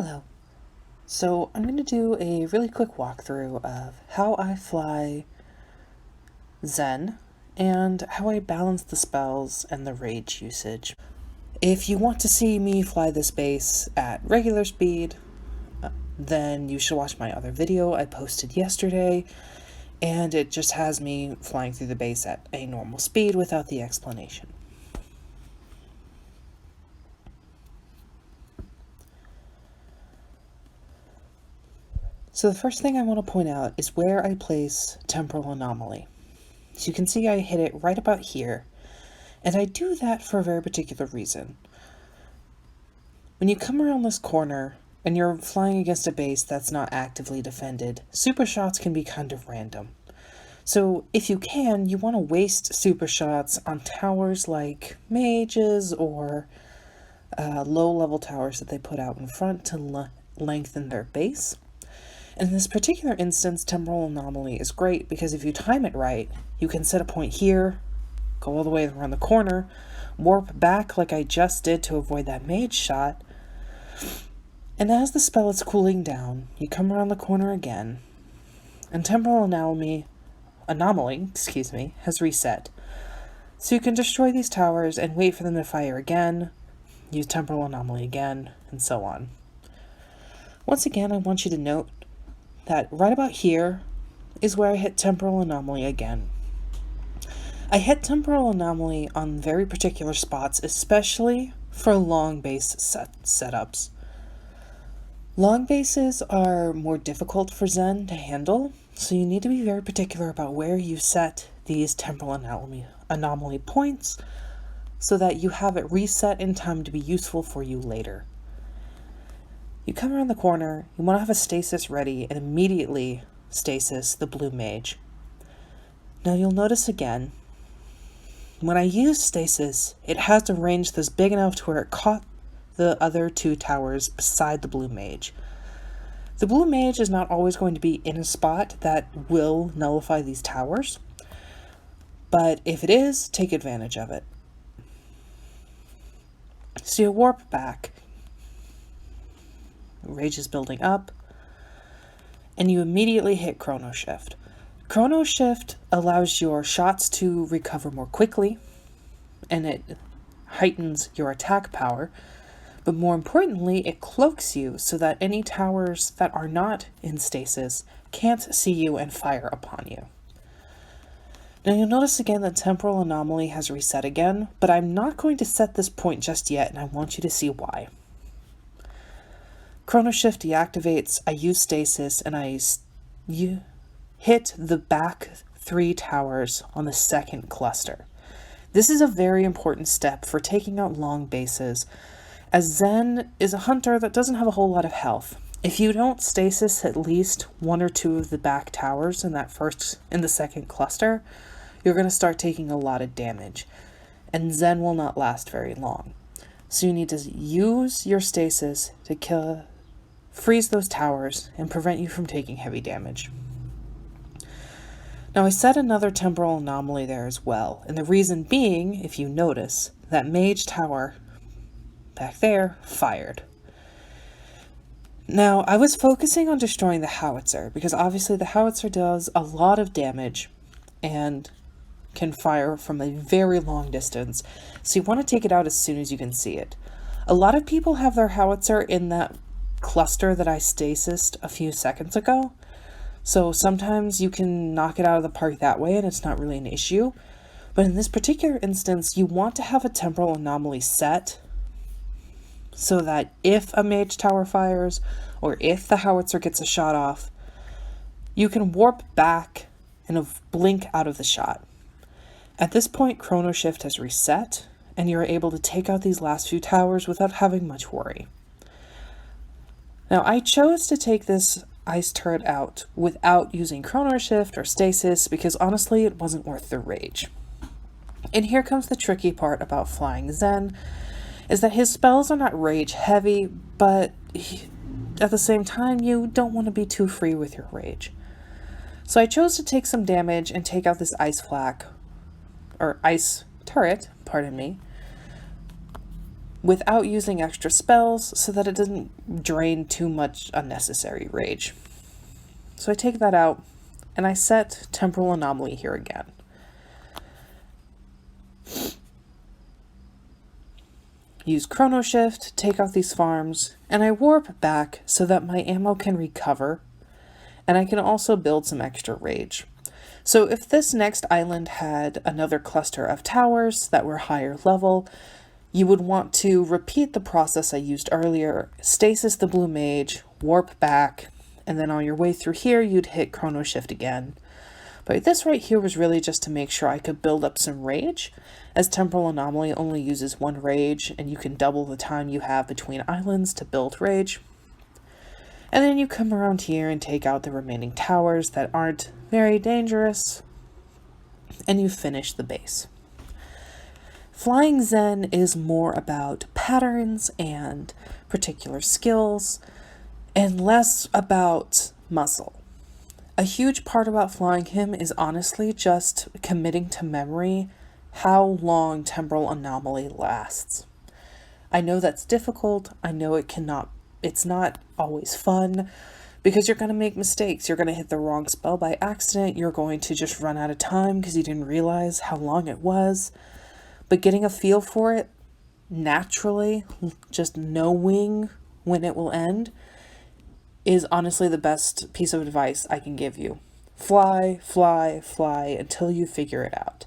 Hello. So I'm going to do a really quick walkthrough of how I fly Zen and how I balance the spells and the rage usage. If you want to see me fly this base at regular speed, then you should watch my other video I posted yesterday, and it just has me flying through the base at a normal speed without the explanation. So the first thing I want to point out is where I place Temporal Anomaly. So you can see I hit it right about here, and I do that for a very particular reason. When you come around this corner and you're flying against a base that's not actively defended, super shots can be kind of random. So if you can, you want to waste super shots on towers like mages or low-level towers that they put out in front to lengthen their base. And in this particular instance, Temporal Anomaly is great because if you time it right, you can set a point here, go all the way around the corner, warp back like I just did to avoid that mage shot, and as the spell is cooling down, you come around the corner again, and Temporal Anomaly has reset. So you can destroy these towers and wait for them to fire again, use Temporal Anomaly again, and so on. Once again, I want you to note that right about here is where I hit Temporal Anomaly again. I hit Temporal Anomaly on very particular spots, especially for long base setups. Long bases are more difficult for Zen to handle, so you need to be very particular about where you set these Temporal Anomaly points so that you have it reset in time to be useful for you later. You come around the corner, you want to have a stasis ready, and immediately stasis the blue mage. Now you'll notice again, when I use stasis, it has a range that's big enough to where it caught the other two towers beside the blue mage. The blue mage is not always going to be in a spot that will nullify these towers, but if it is, take advantage of it. So you warp back. Rage is building up, and you immediately hit Chrono Shift. Chrono Shift allows your shots to recover more quickly, and it heightens your attack power, but more importantly, it cloaks you so that any towers that are not in stasis can't see you and fire upon you. Now you'll notice again that Temporal Anomaly has reset again, but I'm not going to set this point just yet, and I want you to see why. Chrono Shift deactivates, I use stasis, and I hit the back 3 towers on the second cluster. This is a very important step for taking out long bases, as Zen is a hunter that doesn't have a whole lot of health. If you don't stasis at least 1 or 2 of the back towers in the second cluster, you're going to start taking a lot of damage, and Zen will not last very long. So you need to use your stasis to freeze those towers and prevent you from taking heavy damage. Now I set another Temporal Anomaly there as well, and the reason being, if you notice, that mage tower back there fired. Now I was focusing on destroying the howitzer, because obviously the howitzer does a lot of damage and can fire from a very long distance, so you want to take it out as soon as you can see it. A lot of people have their howitzer in that cluster that I stasised a few seconds ago, so sometimes you can knock it out of the park that way and it's not really an issue, but in this particular instance you want to have a Temporal Anomaly set so that if a mage tower fires or if the howitzer gets a shot off, you can warp back and blink out of the shot. At this point, Chrono Shift has reset and you're able to take out these last few towers without having much worry. Now, I chose to take this ice turret out without using Chrono Shift or Stasis because honestly, it wasn't worth the rage. And here comes the tricky part about flying Zen, is that his spells are not rage heavy, but at the same time, you don't want to be too free with your rage. So I chose to take some damage and take out this ice turret, without using extra spells so that it doesn't drain too much unnecessary rage. So I take that out and I set Temporal Anomaly here again. Use Chrono Shift, take out these farms, and I warp back so that my ammo can recover, and I can also build some extra rage. So if this next island had another cluster of towers that were higher level, you would want to repeat the process I used earlier, stasis the blue mage, warp back, and then on your way through here you'd hit Chrono Shift again. But this right here was really just to make sure I could build up some rage, as Temporal Anomaly only uses one rage, and you can double the time you have between islands to build rage. And then you come around here and take out the remaining towers that aren't very dangerous, and you finish the base. Flying Zen is more about patterns and particular skills, and less about muscle. A huge part about flying him is honestly just committing to memory how long Temporal Anomaly lasts. I know that's difficult. I know it's not always fun because you're going to make mistakes. You're going to hit the wrong spell by accident. You're going to just run out of time because you didn't realize how long it was. But getting a feel for it naturally, just knowing when it will end, is honestly the best piece of advice I can give you. Fly, fly, fly until you figure it out.